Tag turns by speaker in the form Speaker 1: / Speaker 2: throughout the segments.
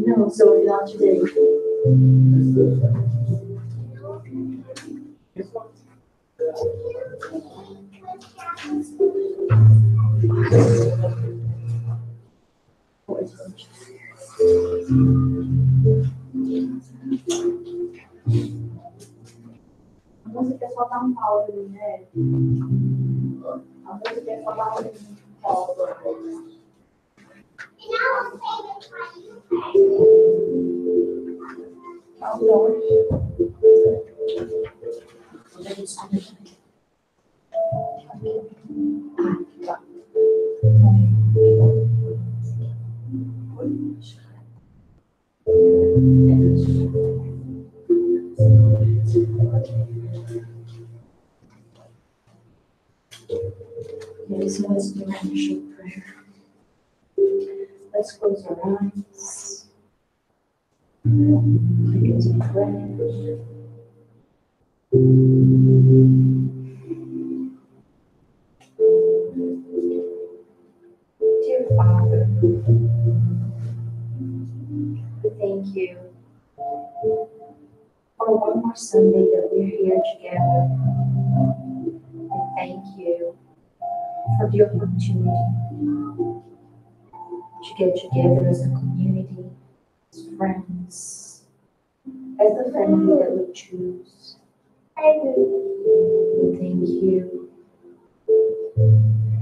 Speaker 1: No, so not today. A música só dá um pau ali, né? A música só dá um pau. Okay, so let's do an initial prayer. Let's close our eyes. Take a deep breath. Dear Father, we thank you for one more Sunday that we're here together. We thank you for the opportunity to get together as a community, as friends, as the family that we choose. We thank you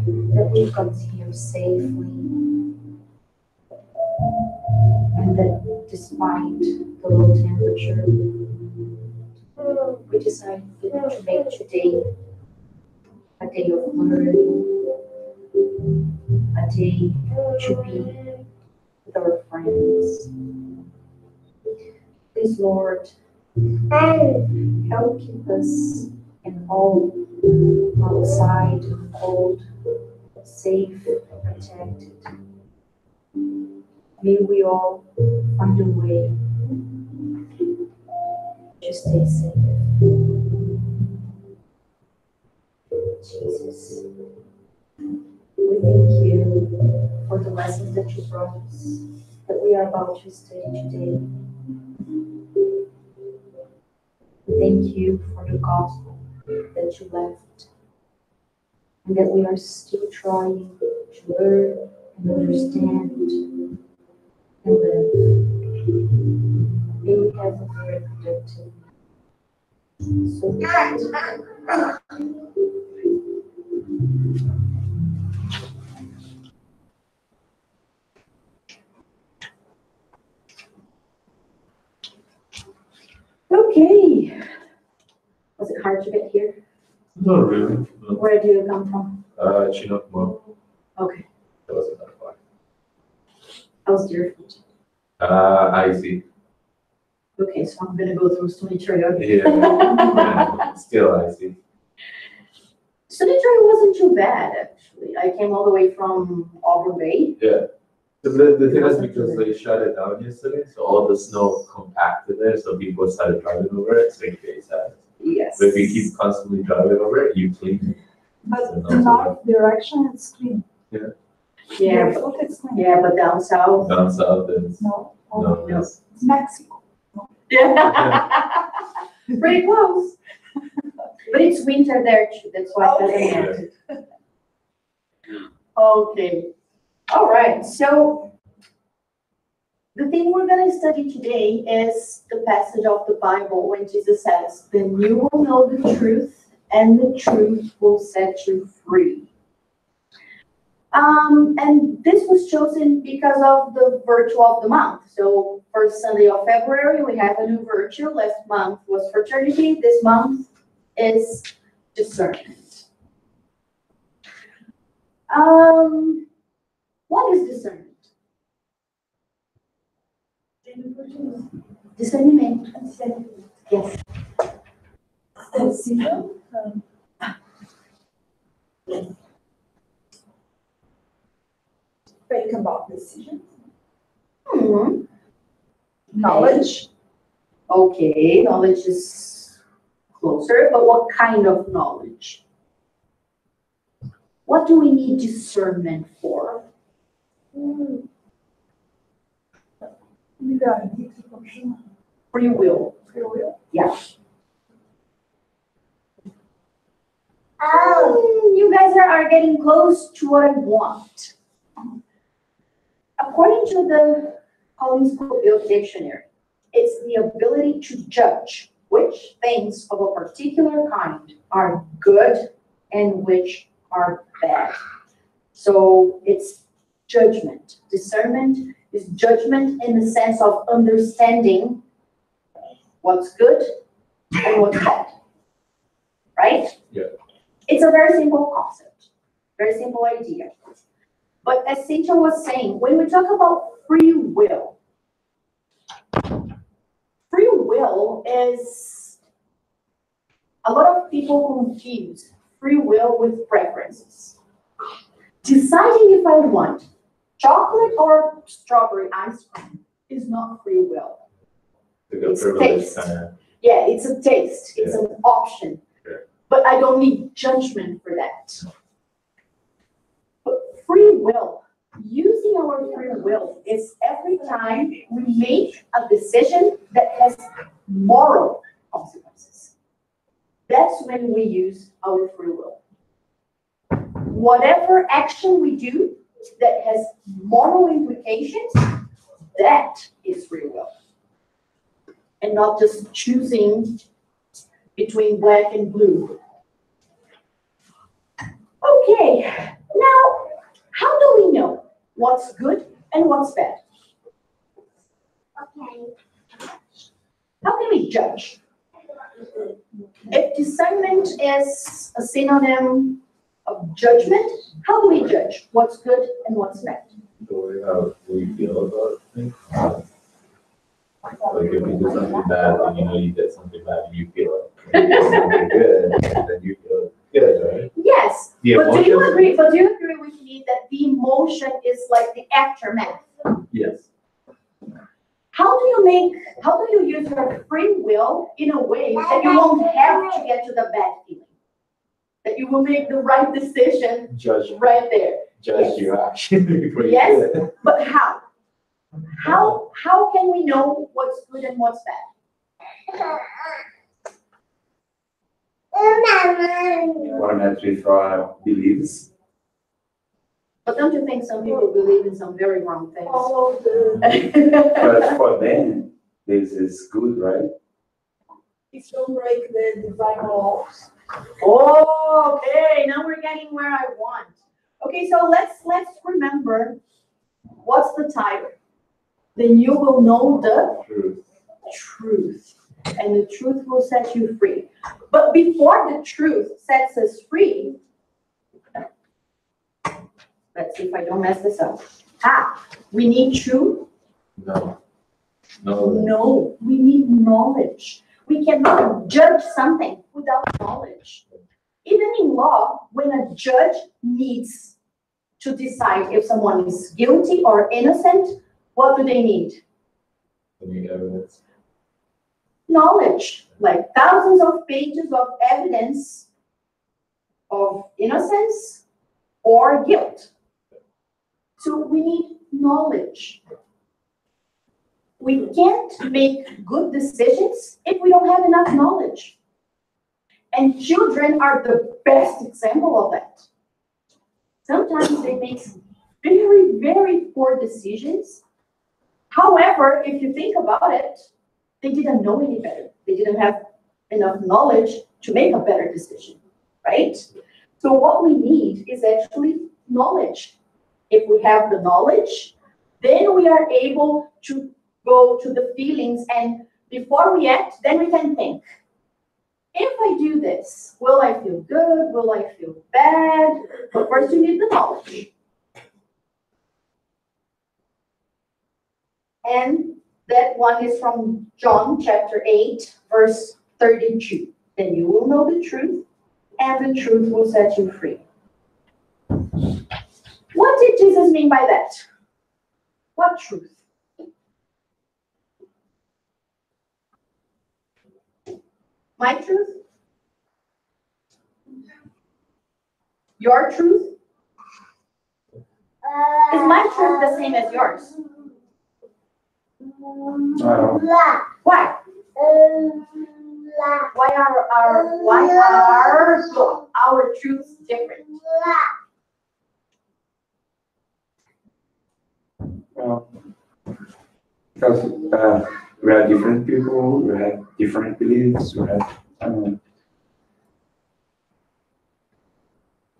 Speaker 1: that we got here safely and that despite the low temperature, we decided to make today a day of learning, a day to be with our friends. Please, Lord, help keep us in all outside, cold, safe, protected. May we all find a way to stay safe. Jesus, we thank you for the lessons that you brought us, that we are about to study today. We thank you for the gospel that you left, and that we are still trying to learn and understand and live. May we have a very productive. So okay. Was it hard to get here?
Speaker 2: Not really. No.
Speaker 1: Where do you come from?
Speaker 2: Chinook.
Speaker 1: Okay.
Speaker 2: That wasn't that far.
Speaker 1: How's Deerfield?
Speaker 2: I see.
Speaker 1: Okay, so I'm gonna go through Stony Trail.
Speaker 2: Yeah. Still I see.
Speaker 1: Stony Trail wasn't too bad, actually. I came all the way from Auburn Bay.
Speaker 2: Yeah. The thing is because they shut it down yesterday, so all the snow compacted there, so people started driving over it, so it gets sad.
Speaker 1: Yes.
Speaker 2: But if you keep constantly driving over it, you clean it.
Speaker 3: But in our direction, it's clean.
Speaker 2: Yeah.
Speaker 1: Yeah,
Speaker 3: Barefoot, it's clean.
Speaker 1: yeah, but down south.
Speaker 2: Down south, it's
Speaker 3: No,
Speaker 2: no,
Speaker 3: it's Mexico.
Speaker 1: Yeah. Pretty close. But it's winter there too, that's why it doesn't
Speaker 3: Okay.
Speaker 1: matter. Okay. All right, so the thing we're going to study today is the passage of the Bible when Jesus says, "Then you will know the truth, and the truth will set you free." And this was chosen because of the virtue of the month. So, first Sunday of February, we have a new virtue. Last month was fraternity. This month is discernment. What is discernment? Discernment. Yes.
Speaker 3: Decision. Think about decisions.
Speaker 1: Hmm.
Speaker 3: Knowledge.
Speaker 1: Okay, knowledge is closer, but what kind of knowledge? What do we need discernment for? Free will. Yeah. You guys are getting close to what I want. According to the Collins Schofield Dictionary, it's the ability to judge which things of a particular kind are good and which are bad. So it's judgment. Discernment is judgment in the sense of understanding what's good and what's bad. Right?
Speaker 2: Yeah.
Speaker 1: It's a very simple concept, very simple idea. But as Cynthia was saying, when we talk about free will is, a lot of people confuse free will with preferences. Deciding if I want chocolate or strawberry ice cream is not free will. It's taste. Yeah, it's a taste. It's an option.
Speaker 2: Sure.
Speaker 1: But I don't need judgment for that. But free will, using our free will, is every time we make a decision that has moral consequences. That's when we use our free will. Whatever action we do that has moral implications, that is free will. And not just choosing between black and blue. Okay, now, how do we know what's good and what's bad? Okay. How can we judge? If discernment is a synonym of judgment, how do we judge what's good and what's bad?
Speaker 2: The way how we feel about things. Like if you do something bad, then you know you did something bad and you feel it. If you do something good, then you feel good, right?
Speaker 1: Yes,
Speaker 2: The
Speaker 1: but do you
Speaker 2: emotions-
Speaker 1: agree? But do you agree with me that the emotion is like the aftermath?
Speaker 2: Yes.
Speaker 1: How do you use your free will in a way that you won't have to get to the bad feeling? That you will make the right decision
Speaker 2: Judge
Speaker 1: right there.
Speaker 2: Judge your action before you
Speaker 1: Yes.
Speaker 2: do it.
Speaker 1: But how? How can we know what's good and what's bad?
Speaker 4: One has with our beliefs.
Speaker 1: But don't you think some people believe in some very wrong things?
Speaker 4: But for them, this is good, right?
Speaker 3: If you break the divine laws.
Speaker 1: Okay, now we're getting where I want. Okay, so let's remember what's the title. Then you will know the truth, and the truth will set you free. But before the truth sets us free, let's see if I don't mess this up. We need truth. No, we need knowledge. We cannot judge something without knowledge. Even in law, when a judge needs to decide if someone is guilty or innocent, what do they need?
Speaker 2: Evidence.
Speaker 1: Knowledge, like thousands of pages of evidence of innocence or guilt. So we need knowledge. We can't make good decisions if we don't have enough knowledge. And children are the best example of that. Sometimes they make very, very poor decisions. However, if you think about it, they didn't know any better. They didn't have enough knowledge to make a better decision, right? So what we need is actually knowledge. If we have the knowledge, then we are able to go to the feelings, and before we act, then we can think. If I do this, will I feel good? Will I feel bad? But first you need the knowledge. And that one is from John chapter 8, verse 32. Then you will know the truth, and the truth will set you free. What did Jesus mean by that? What truth? My truth? Your truth? Is my truth the same as yours? Why? Why are our truths different?
Speaker 4: Well, because we are different people, we have different beliefs, we have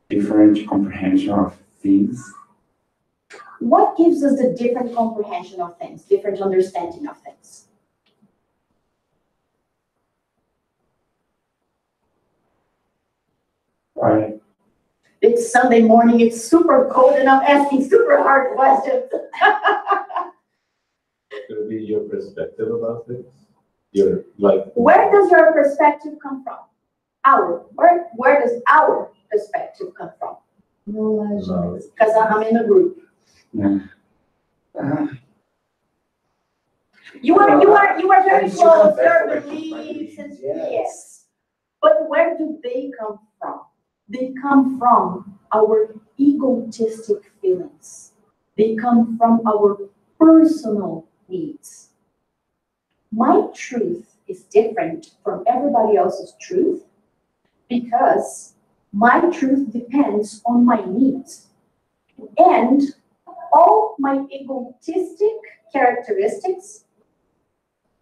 Speaker 4: different comprehension of things.
Speaker 1: What gives us the different comprehension of things, different understanding of things?
Speaker 4: Right?
Speaker 1: It's Sunday morning, it's super cold, and I'm asking super hard questions.
Speaker 2: Could it be your perspective about things? Your, like.
Speaker 1: Where does your perspective come from? Where does our perspective come from?
Speaker 2: Knowledge.
Speaker 1: Because I'm in the group.
Speaker 4: Yeah.
Speaker 1: You are very
Speaker 4: And you
Speaker 1: close,
Speaker 4: come back
Speaker 1: your
Speaker 4: to my
Speaker 1: beliefs and
Speaker 4: beliefs, yes.
Speaker 1: yes. But where do they come from? They come from our egotistic feelings. They come from our personal needs. My truth is different from everybody else's truth because my truth depends on my needs. And all my egotistic characteristics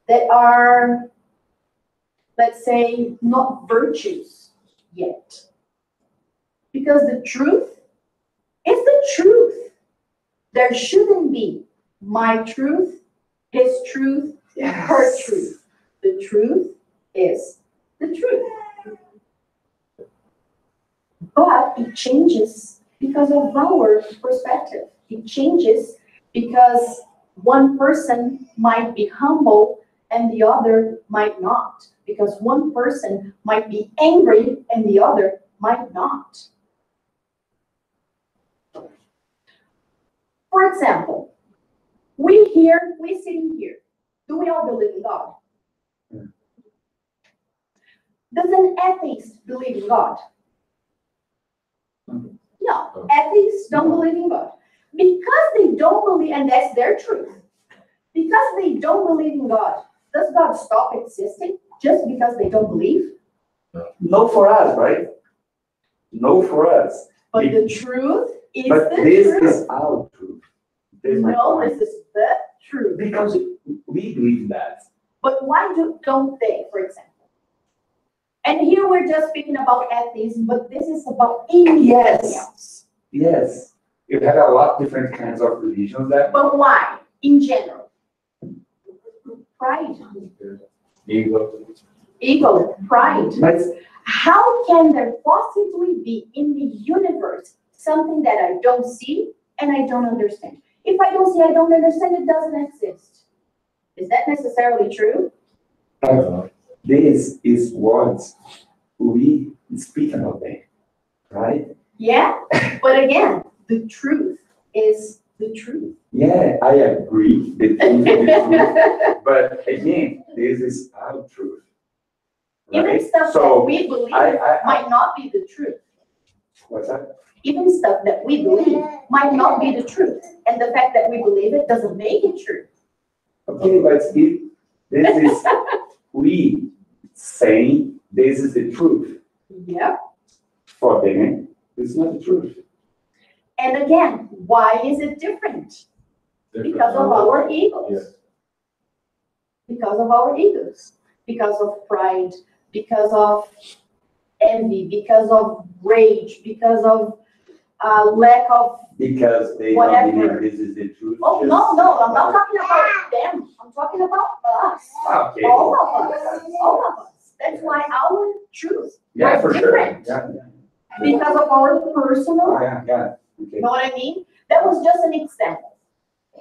Speaker 1: that are, let's say, not virtues yet. Because the truth is the truth. There shouldn't be my truth, his truth, her truth. The truth is the truth. But it changes because of our perspective. It changes because one person might be humble and the other might not. Because one person might be angry and the other might not. For example, we sitting here, do we all believe in God? Does an atheist believe in God? No, atheists don't believe in God. Because they don't believe, and that's their truth. Because they don't believe in God, does God stop existing just because they don't believe?
Speaker 4: No for us, right? No for us.
Speaker 1: But the truth is
Speaker 4: But
Speaker 1: the
Speaker 4: this
Speaker 1: truth.
Speaker 4: is our truth. This is my
Speaker 1: No,
Speaker 4: point.
Speaker 1: this is the truth.
Speaker 4: Because we believe that.
Speaker 1: But why don't they, for example? And here we're just speaking about atheism, but this is about anything else.
Speaker 4: Yes. You have a lot of different kinds of religions there.
Speaker 1: But why? In general. Pride. Ego. Pride.
Speaker 4: But
Speaker 1: How can there possibly be in the universe something that I don't see and I don't understand? If I don't see, I don't understand, it doesn't exist. Is that necessarily true?
Speaker 4: this is what we speak about them, right?
Speaker 1: Yeah, but again, the truth is the truth.
Speaker 4: Yeah, I agree. The truth is the truth. But again, this is our truth.
Speaker 1: Even
Speaker 4: Right?
Speaker 1: stuff that
Speaker 4: So
Speaker 1: we believe
Speaker 4: I-
Speaker 1: might not be the truth.
Speaker 4: what's that?
Speaker 1: Even stuff that we believe might not be the truth. And the fact that we believe it doesn't make it true.
Speaker 4: Okay, but this is we saying this is the truth.
Speaker 5: Yep.
Speaker 4: For them, it's not the truth.
Speaker 5: And again, why is it different? Because of our egos.
Speaker 2: Yeah.
Speaker 5: Because of our egos. Because of pride. Because of envy. Because of rage. Because of lack of
Speaker 4: Because they
Speaker 5: whatever.
Speaker 4: don't believe this is the truth.
Speaker 5: Oh, no, I'm not talking about them. I'm talking about us.
Speaker 4: Okay.
Speaker 5: All of us. All of us. That's why our truth
Speaker 4: Yeah,
Speaker 5: is
Speaker 4: for
Speaker 5: different.
Speaker 4: sure. Yeah.
Speaker 5: Because of our personal.
Speaker 4: Oh, yeah. Okay.
Speaker 5: You know what I mean? That was just an example.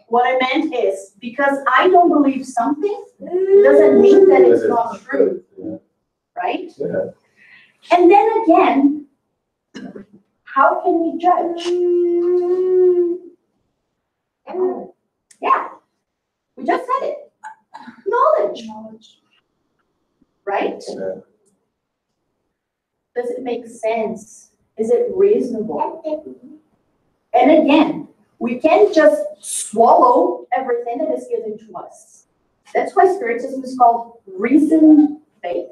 Speaker 5: What I meant is, because I don't believe something, doesn't mean that it's not true.
Speaker 2: Yeah.
Speaker 5: Right?
Speaker 2: Yeah.
Speaker 5: And then again, how can we judge? Yeah, we just said it. Knowledge. Right?
Speaker 2: Yeah.
Speaker 5: Does it make sense? Is it reasonable? And again, we can't just swallow everything that is given to us. That's why Spiritism is called reasoned faith.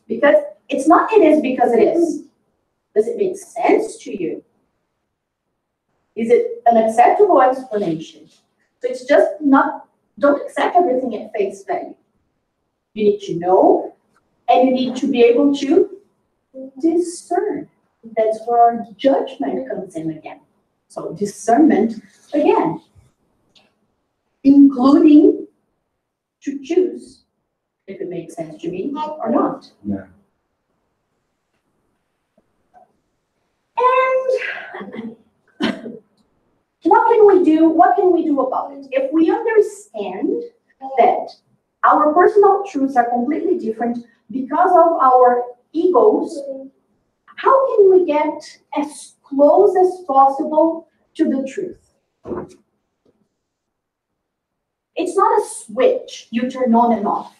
Speaker 5: Because it's not it is because it is. Does it make sense to you? Is it an acceptable explanation? So it's just not, don't accept everything at face value. You need to know, and you need to be able to discern. That's where our judgment comes in again. So discernment, again, including to choose if it makes sense to me or not.
Speaker 4: Yeah.
Speaker 5: And what can we do? What can we do about it? If we understand that our personal truths are completely different because of our egos, how can we get as close as possible to the truth? It's not a switch you turn on and off.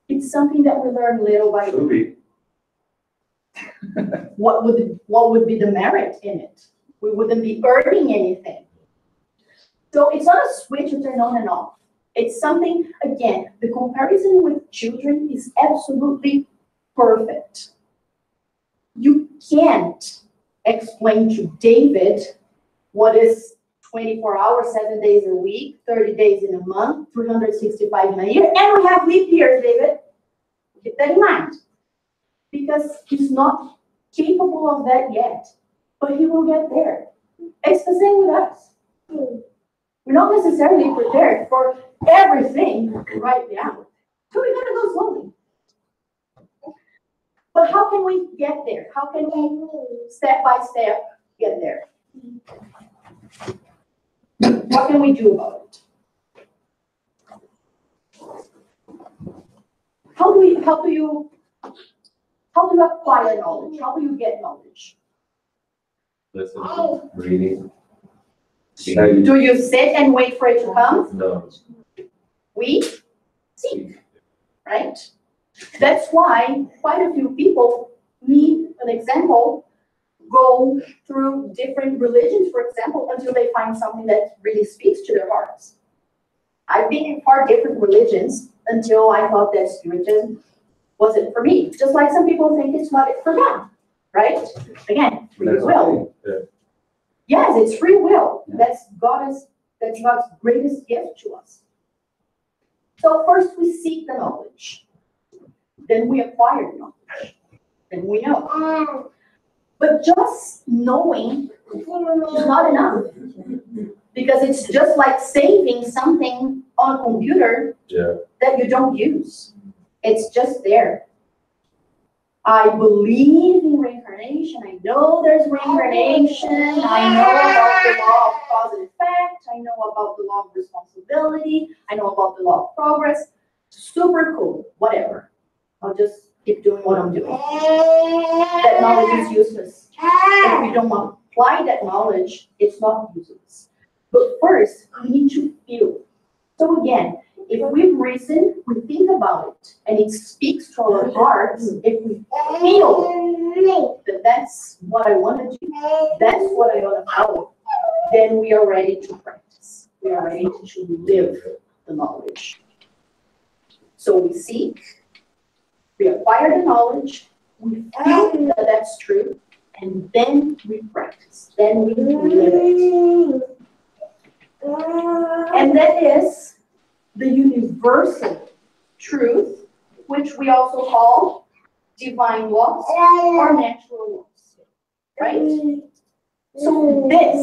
Speaker 5: It's something that we learn little by little.
Speaker 4: Should be.
Speaker 5: What would be the merit in it? We wouldn't be earning anything. So it's not a switch you turn on and off. It's something, again, the comparison with children is absolutely perfect. You can't explain to David what is 24 hours, 7 days a week, 30 days in a month, 365 in a year, and we have leap years, David. Keep that in mind. Because he's not capable of that yet, but he will get there. It's the same with us. We're not necessarily prepared for everything right now. So we gotta go slowly. But how can we get there? How can we step by step get there? What can we do about it? How do you acquire knowledge? How do you get knowledge?
Speaker 2: Listen, reading.
Speaker 5: Do you sit and wait for it to come?
Speaker 2: No.
Speaker 5: We seek, right? That's why quite a few people need an example, go through different religions, for example, until they find something that really speaks to their hearts. I've been in far different religions until I thought that Spiritism wasn't for me. Just like some people think it's not for them, right? Again, free will.
Speaker 2: Yeah.
Speaker 5: Yes, it's free will. That's God's greatest gift to us. So first we seek the knowledge. Then we acquire the knowledge. Then we know. But just knowing is not enough. Because it's just like saving something on a computer that you don't use. It's just there. I believe in reincarnation. I know there's reincarnation. I know about the law of cause and effect. I know about the law of responsibility. I know about the law of progress. Super cool. Whatever. I'll just keep doing what I'm doing. That knowledge is useless. If we don't apply that knowledge, it's not useless. But first, we need to feel. So again, if we reason, we think about it, and it speaks to our hearts, if we feel that that's what I want to do, that's what I want to follow, then we are ready to practice. We are ready to live the knowledge. So we seek, we acquire the knowledge, we feel that that's true, and then we practice. Then we live it. And that is the universal truth, which we also call divine laws or natural laws. Right? So this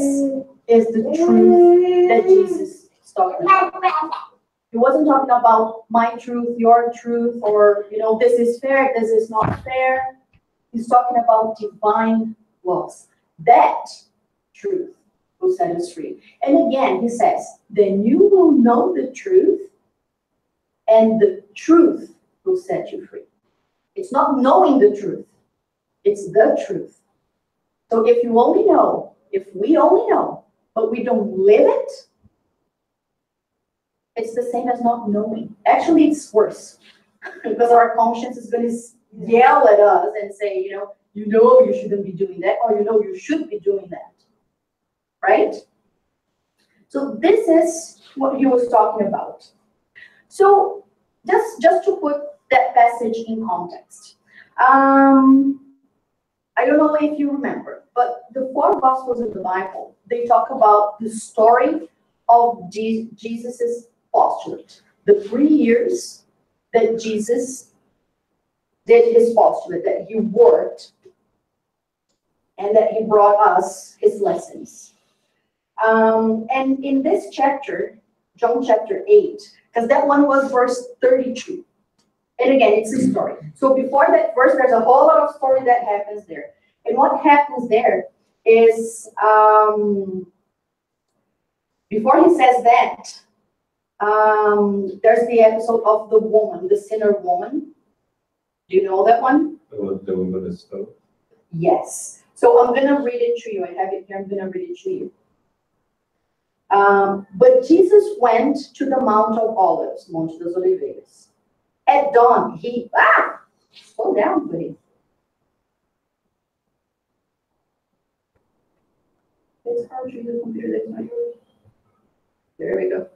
Speaker 5: is the truth that Jesus is talking about. He wasn't talking about my truth, your truth, or, this is fair, this is not fair. He's talking about divine laws. That truth will set us free. And again, he says, then you will know the truth, and the truth will set you free. It's not knowing the truth. It's the truth. So if you only know, if we only know, but we don't live it, it's the same as not knowing. Actually, it's worse because our conscience is going to yell at us and say, you shouldn't be doing that, or you should be doing that, right? So this is what he was talking about. So just to put that passage in context, I don't know if you remember, but the 4 Gospels of the Bible, they talk about the story of Jesus's postulate, the 3 years that Jesus did his postulate, that he worked, and that he brought us his lessons. And in this chapter, John chapter 8, because that one was verse 32. And again, it's a story. So before that verse, there's a whole lot of story that happens there. And what happens there is, before he says that, there's the episode of the woman, the sinner woman. Do you know that one?
Speaker 2: The woman is stone.
Speaker 5: Yes. So I'm going to read it to you. I have it here. I'm going to read it to you. But Jesus went to the Mount of Olives, Monte das Oliveiras. At dawn, slow down, buddy. It's hard to use a computer that's not yours. There we go.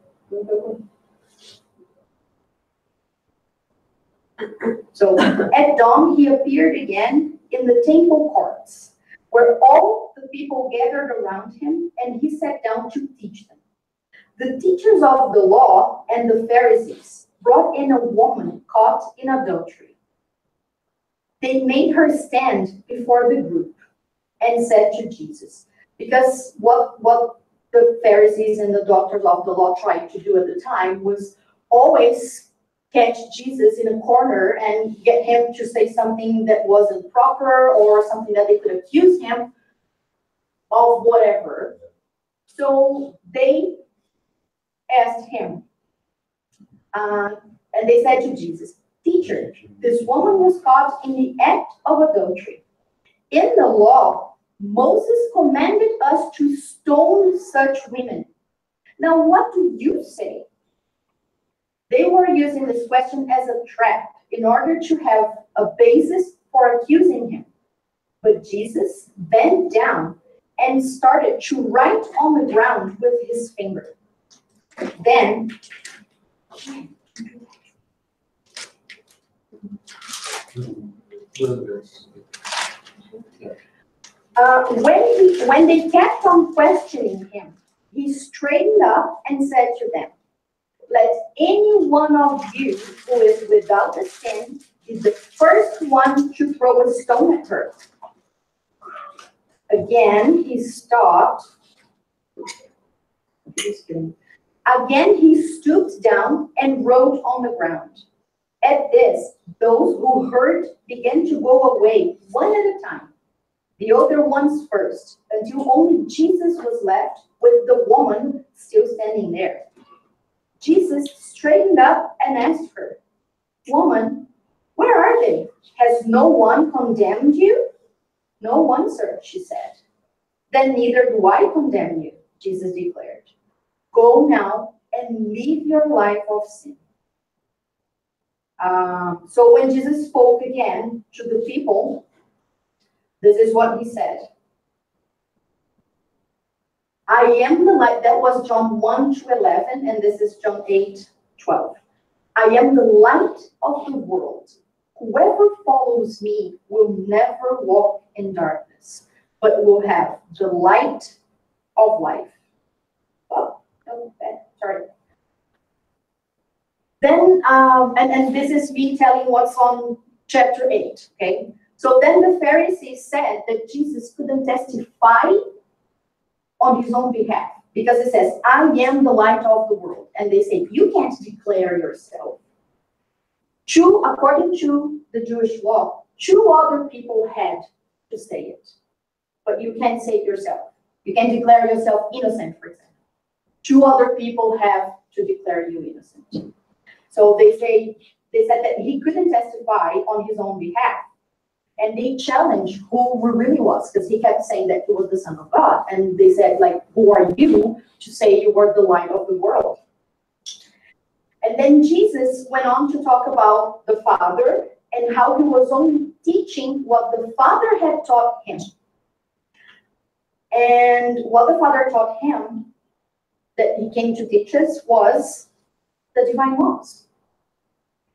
Speaker 5: So at dawn, he appeared again in the temple courts, where all the people gathered around him, and he sat down to teach them. The teachers of the law and the Pharisees brought in a woman caught in adultery. They made her stand before the group and said to Jesus, because what the Pharisees and the doctors of the law tried to do at the time was always catch Jesus in a corner and get him to say something that wasn't proper or something that they could accuse him of whatever. So they asked him, and they said to Jesus, "Teacher, this woman was caught in the act of adultery. In the law, Moses commanded us to stone such women. Now, what do you say?" They were using this question as a trap in order to have a basis for accusing him. But Jesus bent down and started to write on the ground with his finger. Then when they kept on questioning him, he straightened up and said to them, "Let any one of you who is without a sin be the first one to throw a stone at her." Again, he stopped. Again, he stooped down and wrote on the ground. At this, those who heard began to go away, one at a time, the older ones first, until only Jesus was left with the woman still standing there. Jesus straightened up and asked her, "Woman, where are they? Has no one condemned you?" "No one, sir," she said. "Then neither do I condemn you," Jesus declared. "Go now and live your life of sin." So when Jesus spoke again to the people, this is what he said. "I am the light." That was John 1 to 11, and this is John 8, 12. I am the light of the world. Whoever follows me will never walk in darkness, but will have the light of life. Oh, no, sorry. Then, and this is me telling what's on chapter 8, okay? So then the Pharisees said that Jesus couldn't testify on his own behalf because it says, I am the light of the world. And they say, you can't declare yourself. According to the Jewish law, 2 other people had to say it, but you can't say it yourself. You can declare yourself innocent, for example. 2 other people have to declare you innocent. So they said that he couldn't testify on his own behalf. And they challenged who he really was, because he kept saying that he was the Son of God. And they said, like, who are you to say you were the light of the world? And then Jesus went on to talk about the Father and how he was only teaching what the Father had taught him. And what the Father taught him that he came to teach us was the divine laws.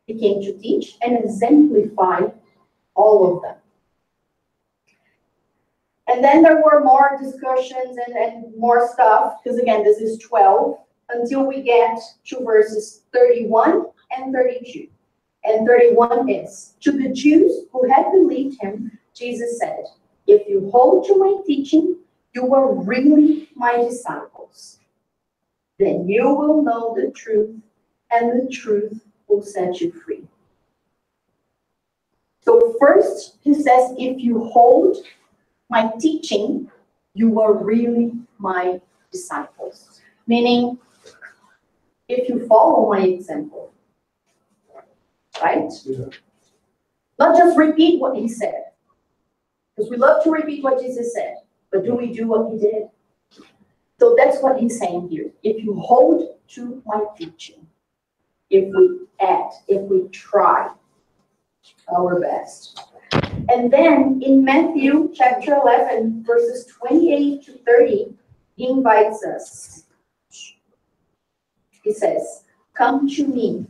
Speaker 5: He came to teach and exemplify all of them. And then there were more discussions and more stuff, because again, this is 12, until we get to verses 31 and 32. And 31 is, to the Jews who had believed him, Jesus said, if you hold to my teaching, you are really my disciples. Then you will know the truth, and the truth will set you free. So first, he says, if you hold my teaching, you are really my disciples. Meaning, if you follow my example, right?
Speaker 2: Yeah.
Speaker 5: Not just repeat what he said, because we love to repeat what Jesus said, but do we do what he did? So that's what he's saying here. If you hold to my teaching, if we act, if we try our best. And then in Matthew chapter 11, verses 28 to 30, he invites us. He says, come to me,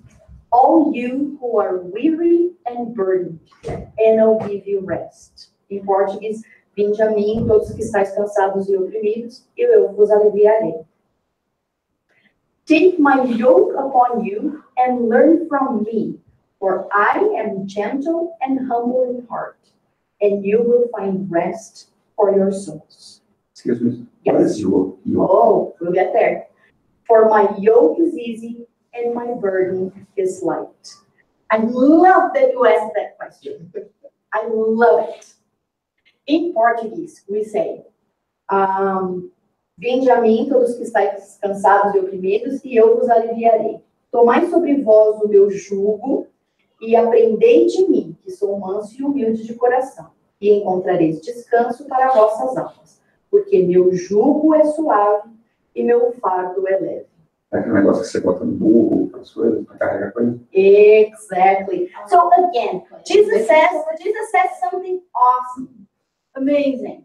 Speaker 5: all you who are weary and burdened, and I'll give you rest. Em português, vinde a mim, todos que estáis cansados e oprimidos, e eu vos aliviarei. Take my yoke upon you and learn from me, for I am gentle and humble in heart, and you will find rest for your souls.
Speaker 4: Excuse me.
Speaker 5: Yes.
Speaker 4: What is yoke?
Speaker 5: Oh, we'll get there. For my yoke is easy and my burden is light. I love that you asked that question. I love it. In Portuguese, we say, vinde a mim, todos que estáis cansados e oprimidos, e eu vos aliviarei. Tomai sobre vós o meu jugo e aprendei de mim, que sou manso e humilde de coração, e encontrareis descanso para vossas almas, porque meu jugo é suave e meu fardo é leve.
Speaker 4: É aquele negócio que você bota no burro, as coisas, para carregar coisa.
Speaker 5: Exactly. So again, Jesus says something awesome, amazing.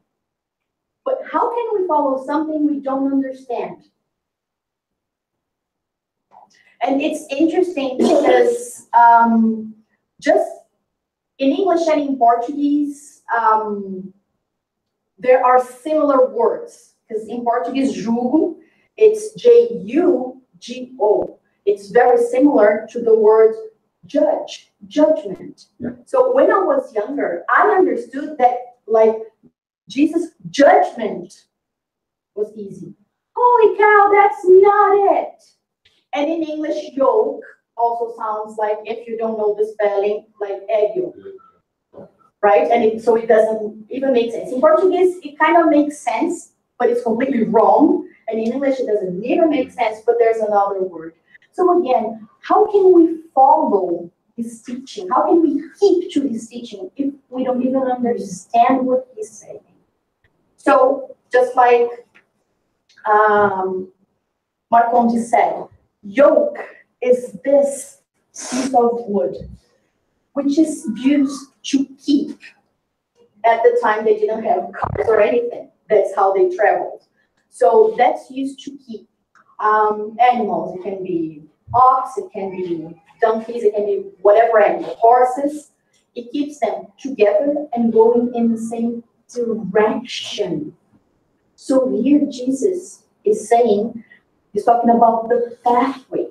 Speaker 5: But how can we follow something we don't understand? And it's interesting because just in English and in Portuguese, there are similar words. Because in Portuguese, jugo, it's J-U-G-O. It's very similar to the word judge, judgment.
Speaker 4: Yeah.
Speaker 5: So when I was younger, I understood that, like, Jesus' judgment was easy. Holy cow, that's not it. And in English, yoke also sounds like, if you don't know the spelling, like egg yolk. Right? And so it doesn't even make sense. In Portuguese, it kind of makes sense, but it's completely wrong. And in English, it doesn't even make sense, but there's another word. So again, how can we follow his teaching? How can we keep to his teaching if we don't even understand what he's saying? So just like Marcondes said, yoke is this piece of wood, which is used to keep. At the time, they didn't have cars or anything. That's how they traveled. So that's used to keep animals. It can be ox, it can be donkeys, it can be whatever animal, horses. It keeps them together and going in the same direction. So here Jesus is saying, he's talking about the pathway,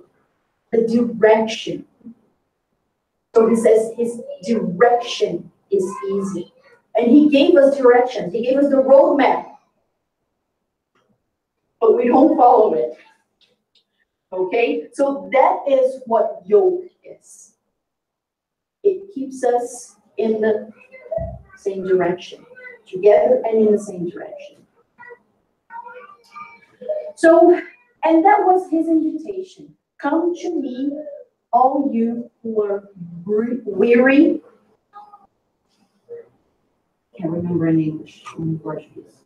Speaker 5: the direction. So he says his direction is easy. And he gave us directions. He gave us the roadmap. But we don't follow it. Okay? So that is what yoke is. It keeps us in the same direction, together and in the same direction. So, and that was his invitation. Come to me, all you who are weary. Can't remember in English, in Portuguese.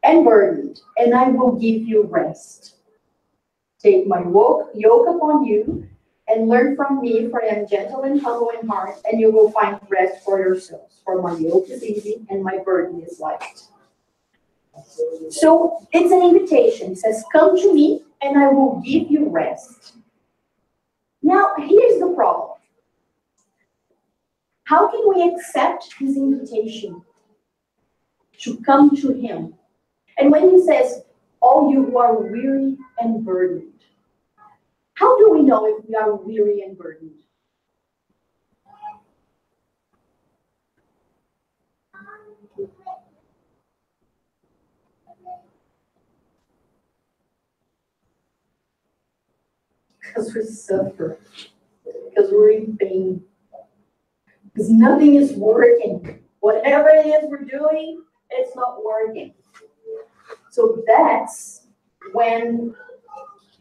Speaker 5: And burdened, and I will give you rest. Take my yoke upon you, and learn from me, for I am gentle and humble in heart, and you will find rest for yourselves. For my yoke is easy, and my burden is light. So it's an invitation. It says, come to me, and I will give you rest. Now, here's the problem. How can we accept his invitation to come to him? And when he says, all you who are weary and burdened, how do we know if we are weary and burdened? Because we suffer, because we're in pain, because nothing is working. Whatever it is we're doing, it's not working. So that's when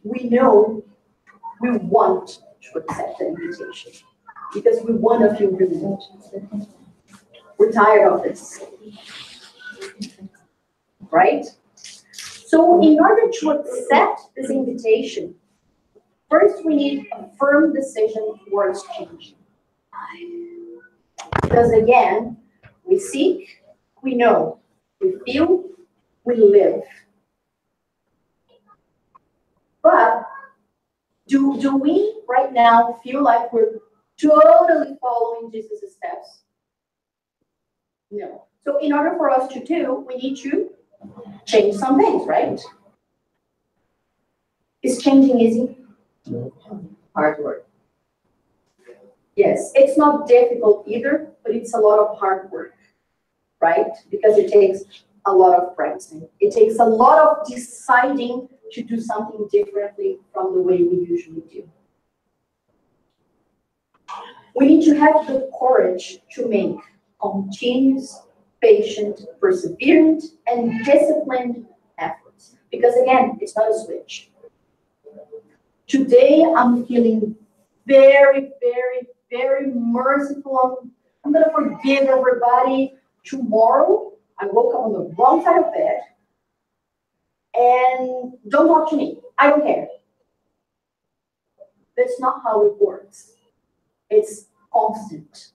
Speaker 5: we know we want to accept the invitation, because we want to feel renewed. We're tired of this, right? So in order to accept this invitation, first we need a firm decision towards change. Because again, we seek, we know, we feel, we live. But do we right now feel like we're totally following Jesus' steps? No. So in order for us to do, we need to change some things, right? Is changing easy? Hard work. Yes, it's not difficult either, but it's a lot of hard work, right? Because it takes a lot of practicing. It takes a lot of deciding to do something differently from the way we usually do. We need to have the courage to make continuous, patient, perseverant, and disciplined efforts. Because again, it's not a switch. Today, I'm feeling very, very, very merciful. I'm going to forgive everybody. Tomorrow, I woke up on the wrong side of bed. And don't talk to me. I don't care. That's not how it works. It's constant,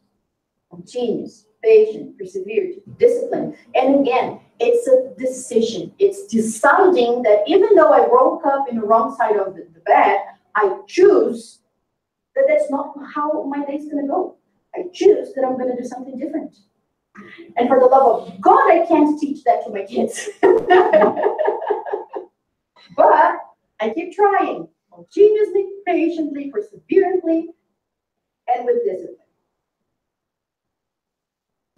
Speaker 5: continuous, patient, perseverant, disciplined. And again, it's a decision. It's deciding that even though I woke up in the wrong side of the bed, I choose that that's not how my day's going to go. I choose that I'm going to do something different. And for the love of God, I can't teach that to my kids. But I keep trying, continuously, patiently, perseverantly, and with discipline.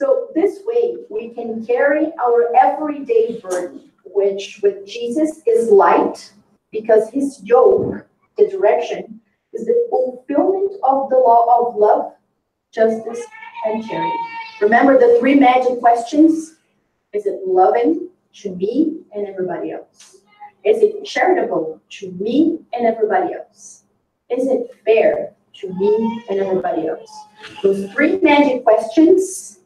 Speaker 5: So this way, we can carry our everyday burden, which with Jesus is light, because his yoke, the direction, is the fulfillment of the law of love, justice, and charity. Remember the three magic questions? Is it loving to me and everybody else? Is it charitable to me and everybody else? Is it fair to me and everybody else? Those three magic questions,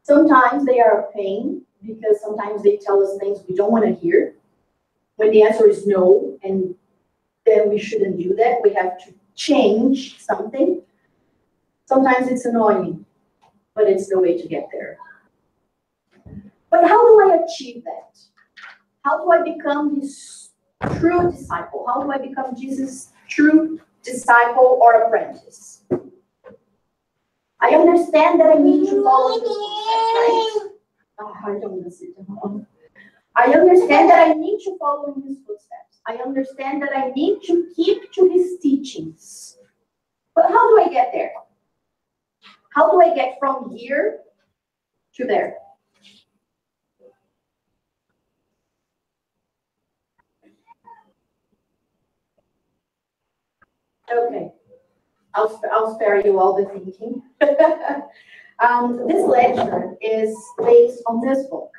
Speaker 5: sometimes they are a pain because sometimes they tell us things we don't want to hear. When the answer is no, and then we shouldn't do that, we have to change something. Sometimes it's annoying, but it's the way to get there. But how do I achieve that? How do I become his true disciple? How do I become Jesus' true disciple or apprentice. I understand that I need to follow his footsteps, right? Oh, I don't want to sit down. I understand that I need to follow in his footsteps. I understand that I need to keep to his teachings. But how do I get there? How do I get from here to there? Okay, I'll spare you all the thinking. This lecture is based on this book,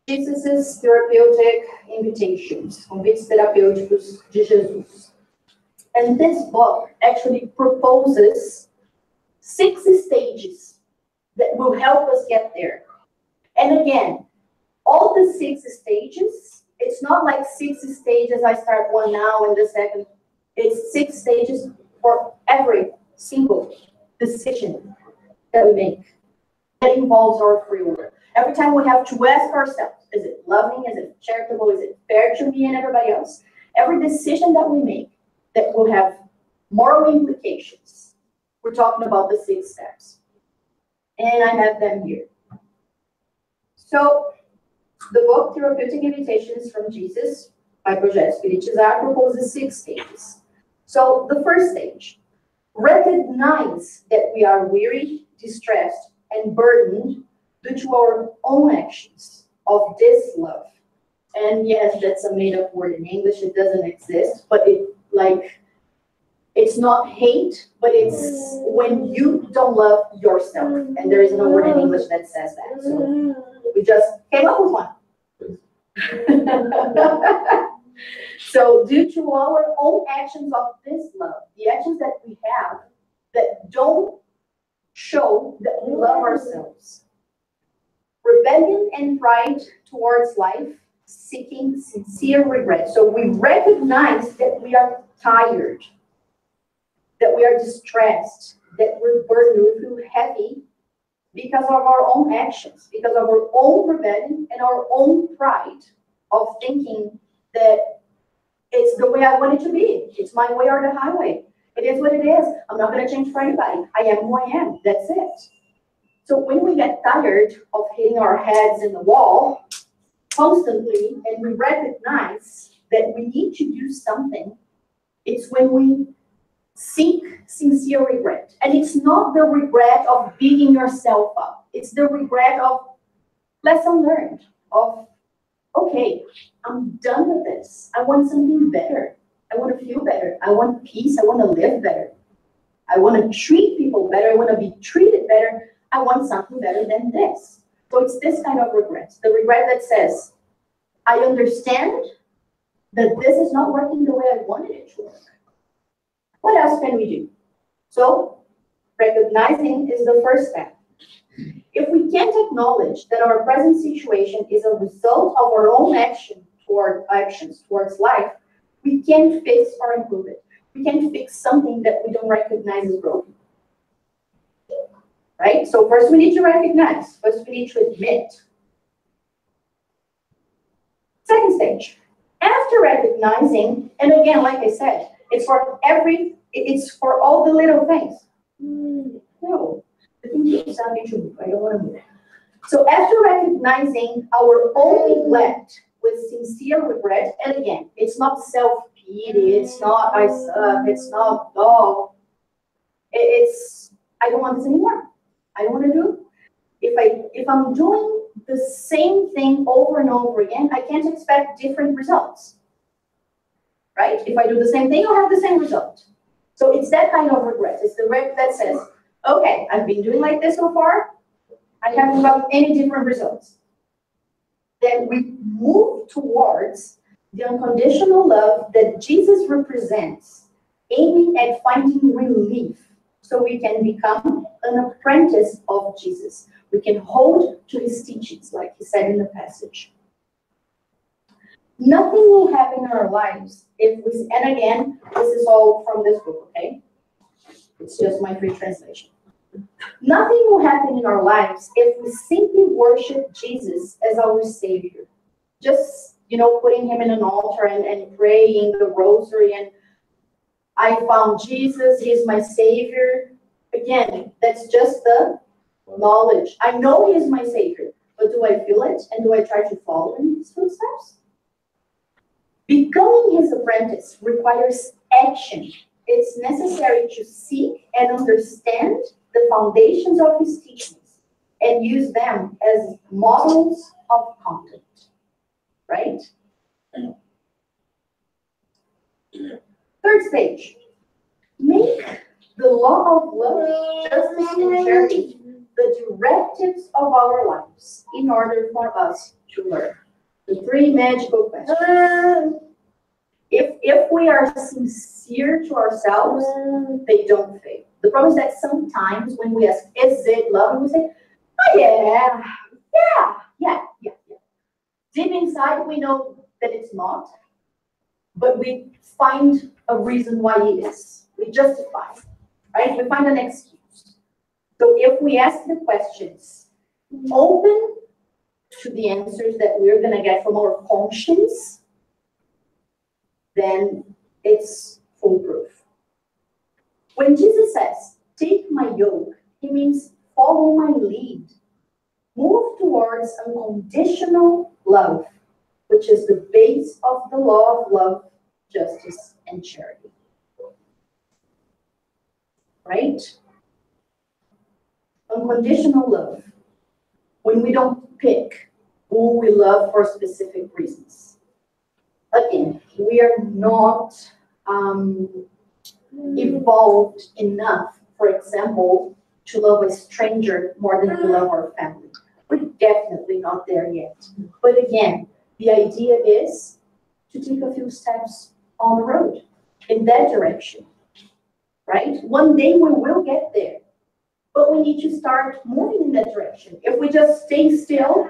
Speaker 5: Jesus' Therapeutic Invitations, Convites Terapêuticos de Jesus. And this book actually proposes 6 stages that will help us get there. And again, all the 6 stages, it's not like 6 stages, I start one now and the second. It's 6 stages for every single decision that we make that involves our free will. Every time we have to ask ourselves, is it loving, is it charitable, is it fair to me and everybody else? Every decision that we make that will have moral implications, we're talking about the 6 steps. And I have them here. So the book Therapeutic Invitations from Jesus by Projeto Espiritizar proposes 6 stages. So the first stage, recognize that we are weary, distressed, and burdened due to our own actions of dislove. And yes, that's a made-up word in English. It doesn't exist, but it's not hate, but it's when you don't love yourself. And there is no word in English that says that. So we just came up with one. So due to our own actions of dislove, the actions that we have that don't show that we love ourselves, rebellion and pride towards life, seeking sincere regret. So we recognize that we are tired, that we are distressed, that we're burdened, we feel heavy because of our own actions, because of our own rebellion and our own pride of thinking that it's the way I want it to be. It's my way or the highway. It is what it is. I'm not going to change for anybody. I am who I am. That's it. So when we get tired of hitting our heads in the wall constantly and we recognize that we need to do something, it's when we seek sincere regret. And it's not the regret of beating yourself up. It's the regret of lesson learned, of, okay, I'm done with this. I want something better. I want to feel better. I want peace. I want to live better. I want to treat people better. I want to be treated better. I want something better than this. So it's this kind of regret. The regret that says, I understand that this is not working the way I wanted it to work. What else can we do? So recognizing is the first step. If we can't acknowledge that our present situation is a result of our own actions towards life, we can't fix or improve it. We can't fix something that we don't recognize as broken. Right? So first we need to recognize. First we need to admit. Second stage. After recognizing, and again, like I said, it's for all the little things. No. I think it's something to move. I don't want to move. So after recognizing our own neglect with sincere regret, and again, it's not self-pity, it's not I suck, it's not oh, it's I don't want this anymore. I don't want to do. If I'm doing the same thing over and over again, I can't expect different results. Right? If I do the same thing, I'll have the same result. So it's that kind of regret. It's the regret that says, okay, I've been doing like this so far. I haven't gotten any different results. Then we move towards the unconditional love that Jesus represents, aiming at finding relief so we can become an apprentice of Jesus. We can hold to his teachings, like he said in the passage. Nothing will happen in our lives if we, and again, this is all from this book, okay? It's just my free translation. Nothing will happen in our lives if we simply worship Jesus as our Savior. Just, putting him in an altar and praying the rosary and I found Jesus, he's my savior. Again, that's just the knowledge. I know he's my savior, but do I feel it? And do I try to follow in his footsteps? Becoming his apprentice requires action. It's necessary to seek and understand the foundations of his teachings and use them as models of conduct. Right? Third stage. Make the law of love, justice, and charity the directives of our lives in order for us to learn. The three magical questions. If we are sincere to ourselves, they don't fail. The problem is that sometimes when we ask, is it love? We say, oh yeah. Deep inside, we know that it's not, but we find a reason why it is. We justify, right? We find an excuse. So if we ask the questions, open to the answers that we're going to get from our conscience, then it's foolproof. When Jesus says, take my yoke, he means follow my lead. Move towards unconditional love, which is the base of the law of love, justice, and charity. Right? Unconditional love. When we don't pick who we love for specific reasons. Again, we are not evolved enough, for example, to love a stranger more than we love our family. We're definitely not there yet. But again, the idea is to take a few steps on the road in that direction, right? One day we will get there, but we need to start moving in that direction. If we just stay still,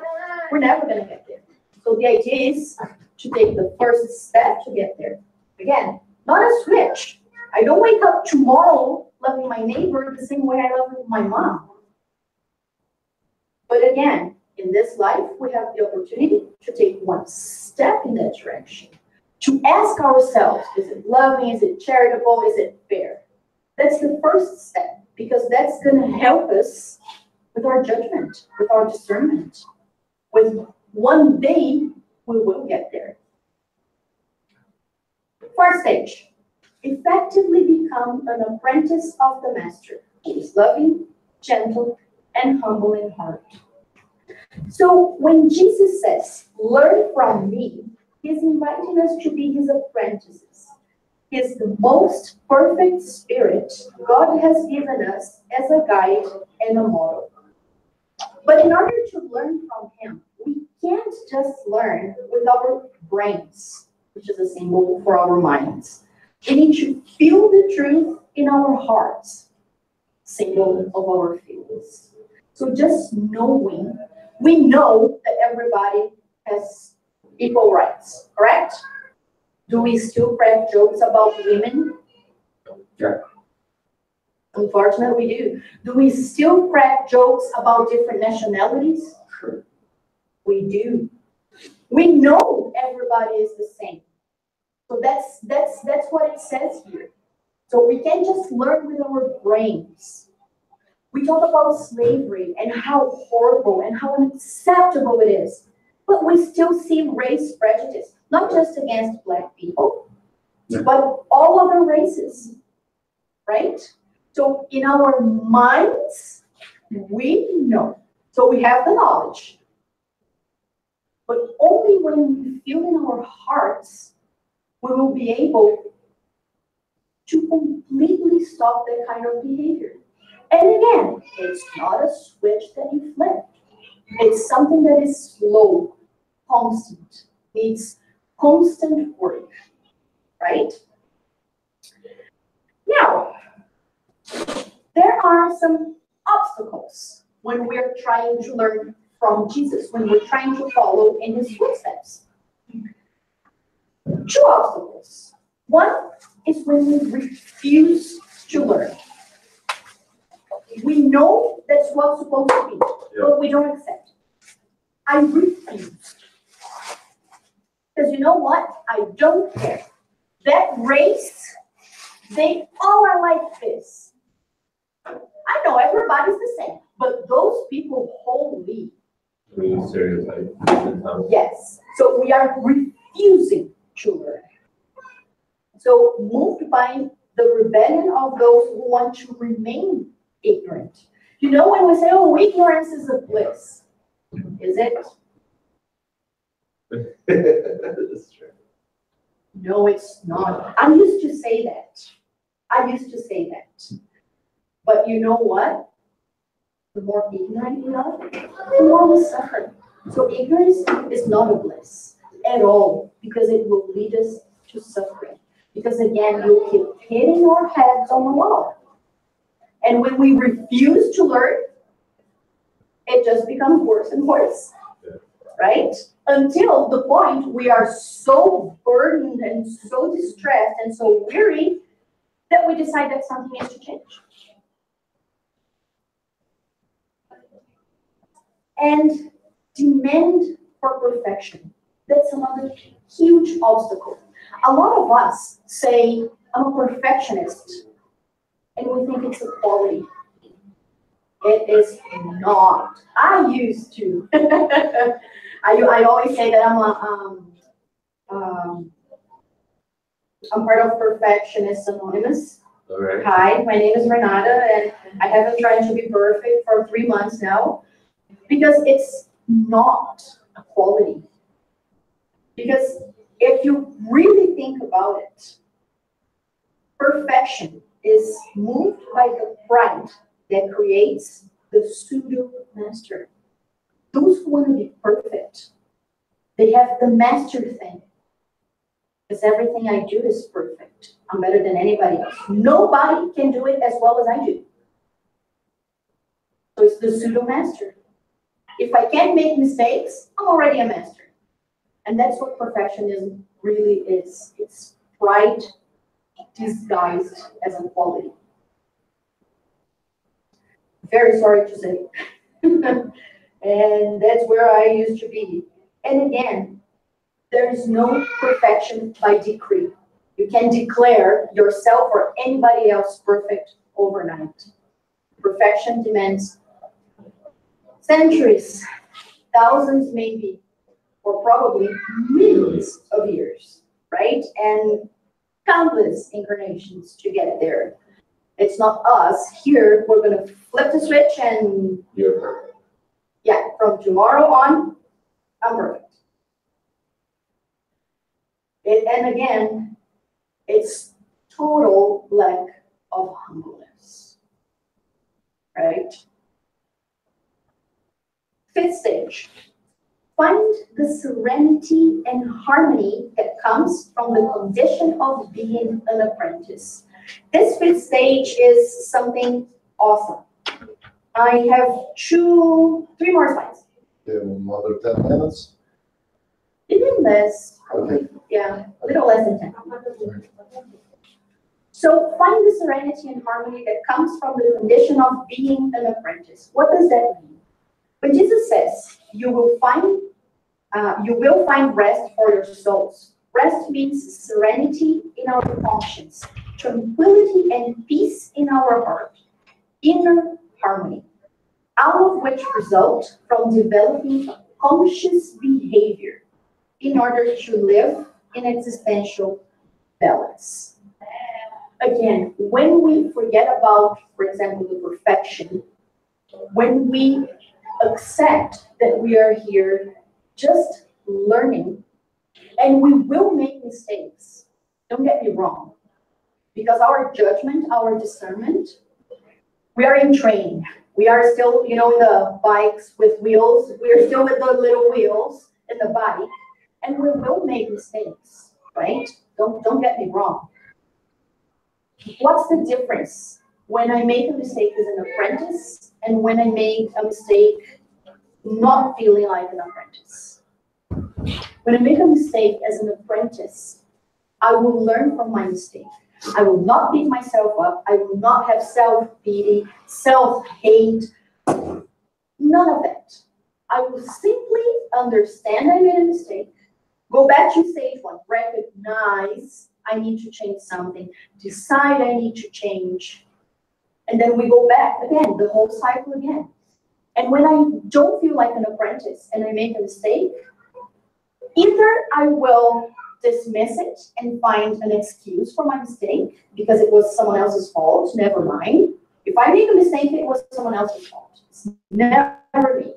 Speaker 5: we're never going to get there. So the idea is to take the first step to get there. Again, not a switch. I don't wake up tomorrow loving my neighbor the same way I love my mom. But again, in this life, we have the opportunity to take one step in that direction. To ask ourselves, is it loving, is it charitable, is it fair? That's the first step, because that's going to help us with our judgment, with our discernment. With one day, we will get there. First stage, effectively become an apprentice of the master, who is loving, gentle, and humble in heart. So when Jesus says, learn from me, he's inviting us to be his apprentices. He is the most perfect spirit God has given us as a guide and a model. But in order to learn from him, we can't just learn with our brains, which is a symbol for our minds. We need to feel the truth in our hearts, symbol of our feelings. So just knowing, we know that everybody has equal rights, correct? Do we still crack jokes about women?
Speaker 4: Yeah.
Speaker 5: Unfortunately, we do. Do we still crack jokes about different nationalities?
Speaker 4: Sure.
Speaker 5: We do. We know everybody is the same. So that's what it says here. So we can't just learn with our brains. We talk about slavery and how horrible and how unacceptable it is. But we still see race prejudice, not just against Black people, but all other races, right? So in our minds, we know. So we have the knowledge. But only when we feel in our hearts, we will be able to completely stop that kind of behavior. And again, it's not a switch that you flip. It's something that is slow, constant, needs constant work, right? Now, there are some obstacles when we're trying to learn from Jesus, when we're trying to follow in his footsteps. Two obstacles. One is when we refuse to learn. We know that's what's supposed to be, but we don't accept it. I refuse. Because you know what? I don't care. That race They all are like this. I know everybody's the same, but those people, holy.
Speaker 2: We stereotype sometimes.
Speaker 5: Yes. So we are refusing to learn. So moved by the rebellion of those who want to remain ignorant. You know, when we say, oh, ignorance is a bliss, is it?
Speaker 2: That's true.
Speaker 5: No, it's not. I used to say that. But you know what? The more ignorant we are, the more we suffer. So ignorance is not a bliss at all, because it will lead us to suffering. Because again, you'll keep hitting our heads on the wall. And when we refuse to learn, it just becomes worse and worse, right? Until the point we are so burdened and so distressed and so weary that we decide that something has to change. And demand for perfection. That's another huge obstacle. A lot of us say, I'm a perfectionist, and we think it's a quality. It is not. I used to. I always say that I'm part of Perfectionists Anonymous.
Speaker 2: All right.
Speaker 5: Hi, my name is Renata, and I have been trying to be perfect for 3 months now, because it's not a quality. Because if you really think about it, perfection is moved by the pride that creates the pseudo-master. Those who want to be perfect, they have the master thing. Because everything I do is perfect. I'm better than anybody else. Nobody can do it as well as I do. So it's the pseudo-master. If I can't make mistakes, I'm already a master. And that's what perfectionism really is. It's pride disguised as a quality. Very sorry to say. And that's where I used to be. And again, there is no perfection by decree. You can declare yourself or anybody else perfect overnight. Perfection demands centuries, thousands maybe, or probably millions of years, right? And countless incarnations to get there. It's not us here, we're going to flip the switch and
Speaker 2: You're perfect.
Speaker 5: yeah, from tomorrow on, I'm perfect. And again, it's total lack of humbleness, right? Fifth stage, find the serenity and harmony that comes from the condition of being an apprentice. This fifth stage is something awesome. I have 3 more slides.
Speaker 6: Another 10 minutes.
Speaker 5: Even less,
Speaker 6: Okay.
Speaker 5: yeah, a little less than 10. So find the serenity and harmony that comes from the condition of being an apprentice. What does that mean? When Jesus says, you will find rest for your souls. Rest means serenity in our conscience, tranquility and peace in our heart, inner harmony, all of which result from developing a conscious behavior in order to live in existential balance. Again, when we forget about, for example, the perfection, when we accept that we are here just learning, and we will make mistakes, don't get me wrong, because our judgment, our discernment, we are in training. We are still, in the bikes with wheels. We're still with the little wheels in the bike, and we will make mistakes, right? Don't get me wrong. What's the difference when I make a mistake as an apprentice and when I make a mistake not feeling like an apprentice? When I make a mistake as an apprentice, I will learn from my mistake. I will not beat myself up. I will not have self-pity, self-hate, none of that. I will simply understand I made a mistake, go back to stage 1, recognize I need to change something, decide I need to change, and then we go back again, the whole cycle again. And when I don't feel like an apprentice and I make a mistake, either I will dismiss it and find an excuse for my mistake because it was someone else's fault, never mind. If I make a mistake, it was someone else's fault. It's never me.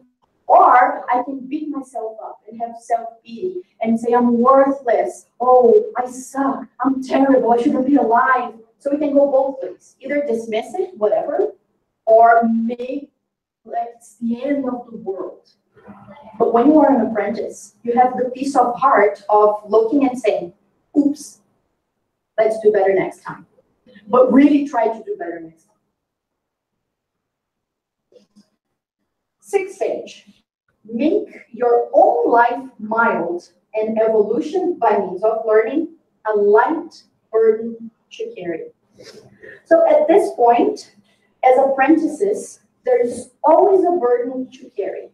Speaker 5: Or I can beat myself up and have self-pity and say I'm worthless. Oh, I suck. I'm terrible. I shouldn't be alive. So we can go both ways. Either dismiss it, whatever, or make like it's the end of the world. But when you are an apprentice, you have the peace of heart of looking and saying, oops, let's do better next time. But really try to do better next time. Sixth stage, make your own life mild and evolution by means of learning a light burden to carry. So at this point, as apprentices, there's always a burden to carry.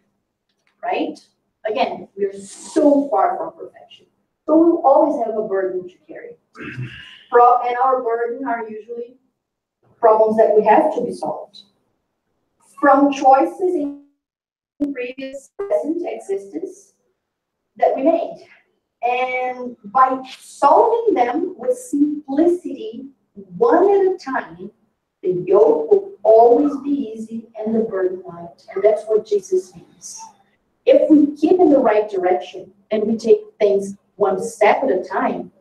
Speaker 5: Right? Again, we're so far from perfection. So we'll always have a burden to carry. And our burden are usually problems that we have to be solved. From choices in previous present existence that we made. And by solving them with simplicity, one at a time, the yoke will always be easy and the burden light. And that's what Jesus means. If we keep in the right direction and we take things one step at a time,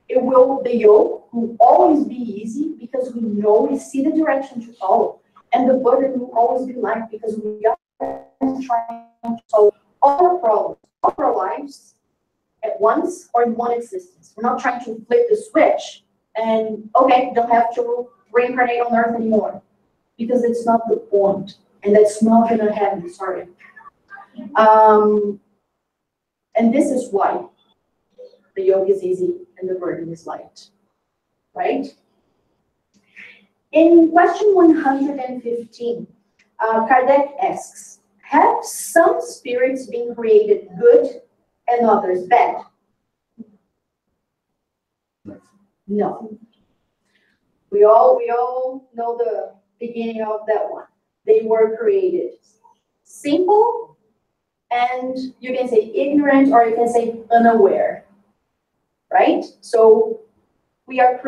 Speaker 5: the yoke will always be easy because we see the direction to follow. And the burden will always be light because we are trying to solve all our problems, all our lives at once or in one existence. We're not trying to flip the switch and, okay, don't have to reincarnate on Earth anymore. Because it's not the point. And that's not going to happen, sorry. And this is why the yoke is easy and the burden is light, right? In question 115, Kardec asks, have some spirits been created good and others bad? No. We all know the beginning of that one. They were created simple, and you can say ignorant, or you can say unaware, right? So we are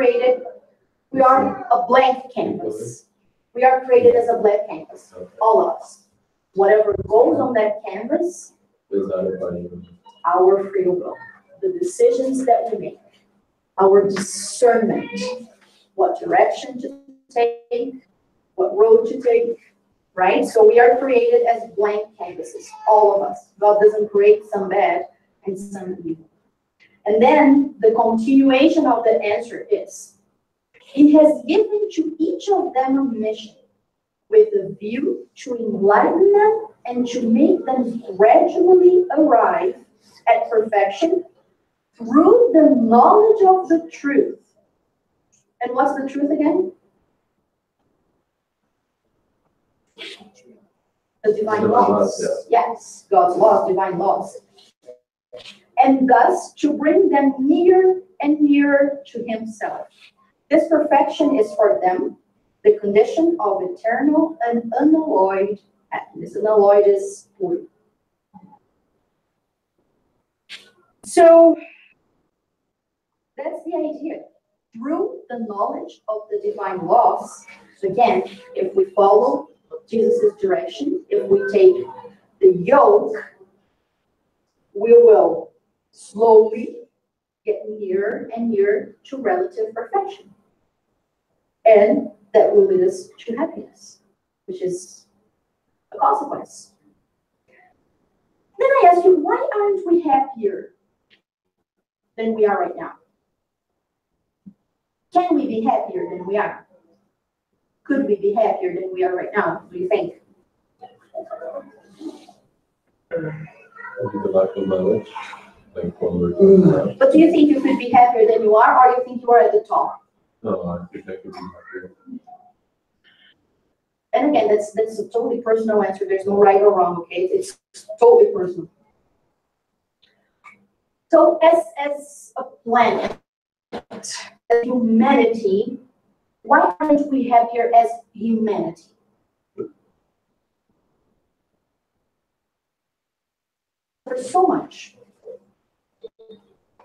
Speaker 5: a blank canvas. We are created as a blank canvas, all of us. Whatever goes on that canvas, our free will, the decisions that we make, our discernment, what direction to take, what road to take, right? So we are created as blank canvases, all of us. God doesn't create some bad and some evil. And then the continuation of the answer is, He has given to each of them a mission with a view to enlighten them and to make them gradually arrive at perfection through the knowledge of the truth. And what's the truth again? The divine laws. Yes, God's laws, divine laws. And thus to bring them near and nearer to Himself. This perfection is for them the condition of eternal and unalloyed happiness. Unalloyed is pure. So that's the idea. Through the knowledge of the divine laws, so again, if we follow Jesus' direction, if we take the yoke, we will slowly get nearer and nearer to relative perfection. And that will lead us to happiness, which is a consequence. Then I ask you, why aren't we happier than we are right now? Can we be happier than we are? Could we be happier than we are right now? What do you think?
Speaker 2: The lack of knowledge, like forward.
Speaker 5: But do you think you could be happier than you are, or you think you are at the top?
Speaker 2: No, I think I could be happier.
Speaker 5: And again, that's a totally personal answer. There's no right or wrong, okay? It's totally personal. So as a planet, as humanity, why aren't we happier as humanity? For so much.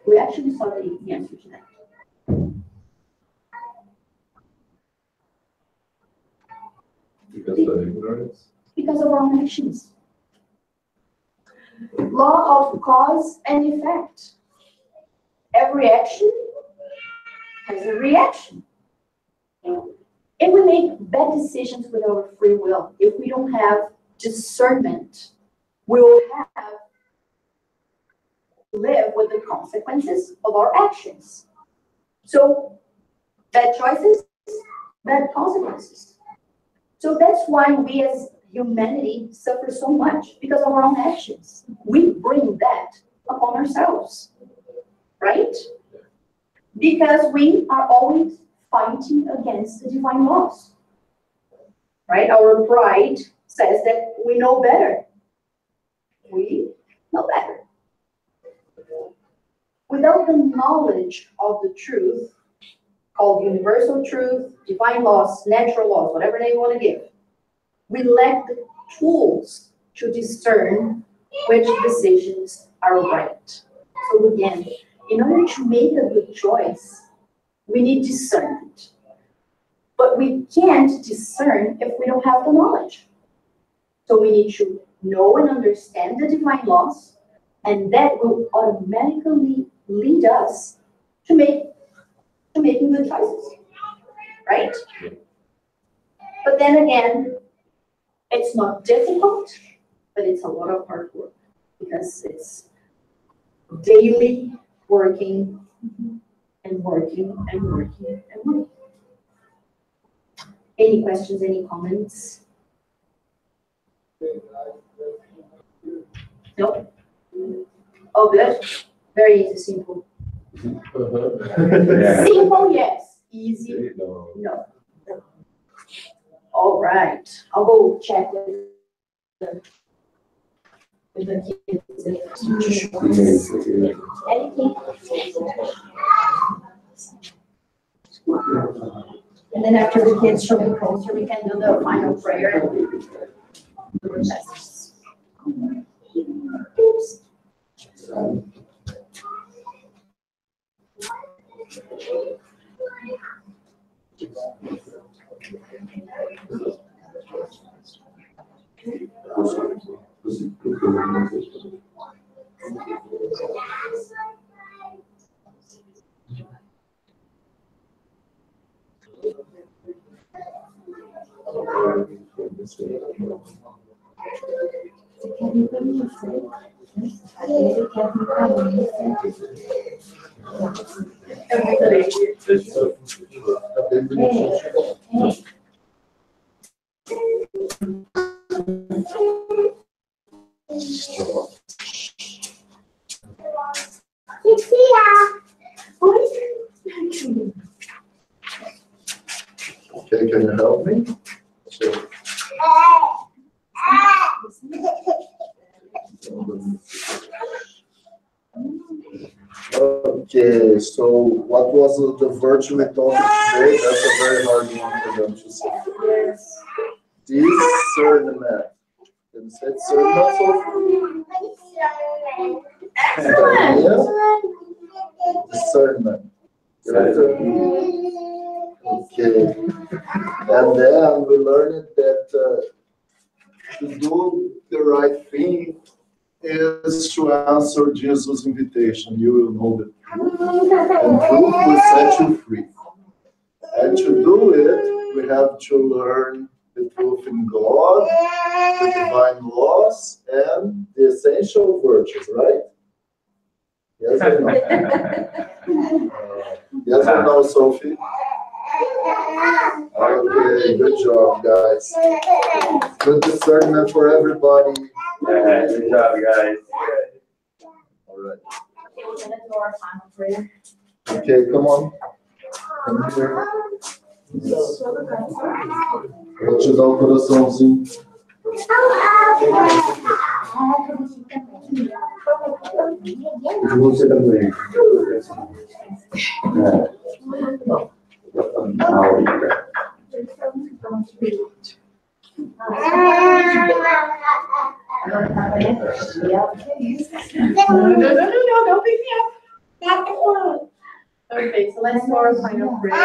Speaker 5: We actually saw the answer to that.
Speaker 2: Because of ignorance.
Speaker 5: Because of our own actions. Law of cause and effect. Every action has a reaction. If we make bad decisions with our free will, if we don't have discernment, we will have to live with the consequences of our actions. So, bad choices, bad consequences. So that's why we as humanity suffer so much, because of our own actions. We bring that upon ourselves, right? Because we are always fighting against the divine laws, right? Our pride says that we know better. We know better. Without the knowledge of the truth, called universal truth, divine laws, natural laws, whatever name you want to give, we lack the tools to discern which decisions are right. So again, in order to make a good choice, we need discernment. But we can't discern if we don't have the knowledge. So we need to know and understand the divine laws, and that will automatically lead us to making good choices, right? But then again, it's not difficult, but it's a lot of hard work, because it's daily working and working and working and working. Any questions, any comments? No? Oh, good. Very easy, simple.
Speaker 2: Yeah.
Speaker 5: Simple, yes. Easy,
Speaker 2: No.
Speaker 5: no. All right. I'll go check with the kids. Anything? And then after the kids show me closer, we can do the final prayer. Oops.
Speaker 6: Okay, can you help me? Sure. Okay, so what was the virtue we talked today? That's a very hard one for them to say.
Speaker 5: Yes.
Speaker 6: Discernment. Can you say discernment, Sophie?
Speaker 5: Excellent.
Speaker 6: Yeah? Discernment. Okay. And then we learned that to do the right thing is to answer Jesus' invitation. You will know the truth, and truth will set you free. And to do it, we have to learn the truth in God, the divine laws, and the essential virtues, right? Yes or no? Yes or no, Sophie? Okay, good job, guys. Good discernment for everybody.
Speaker 2: Yeah, good job, guys.
Speaker 6: All right.
Speaker 5: Okay, let's go our final prayer.
Speaker 6: Okay, come on. Come here. Vou te dar um coraçãozinho.
Speaker 4: Você também.
Speaker 5: No, don't pick me up. Okay, so let's do our final prayer.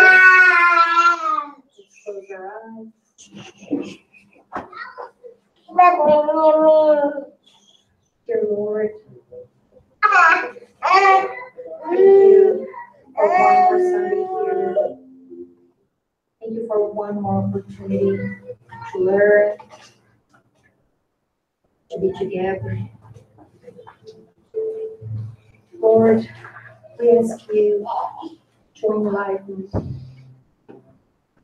Speaker 5: Just close our eyes. Dear Lord, thank you for one more Sunday here. Thank you for one more opportunity to learn, to be together. Lord, we ask you to enlighten us,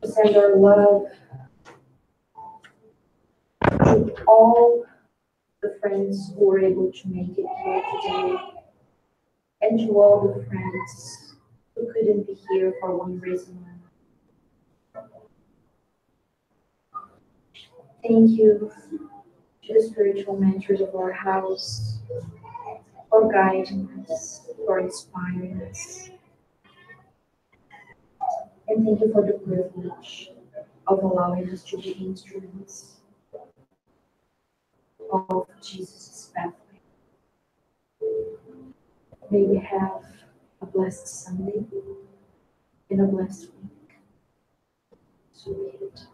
Speaker 5: to send our love to all the friends who were able to make it here today, and to all the friends who couldn't be here for one reason or another. Thank you to the spiritual mentors of our house for guiding us, for inspiring us. And thank you for the privilege of allowing us to be instruments of Jesus' pathway. May we have a blessed Sunday and a blessed week. So be it.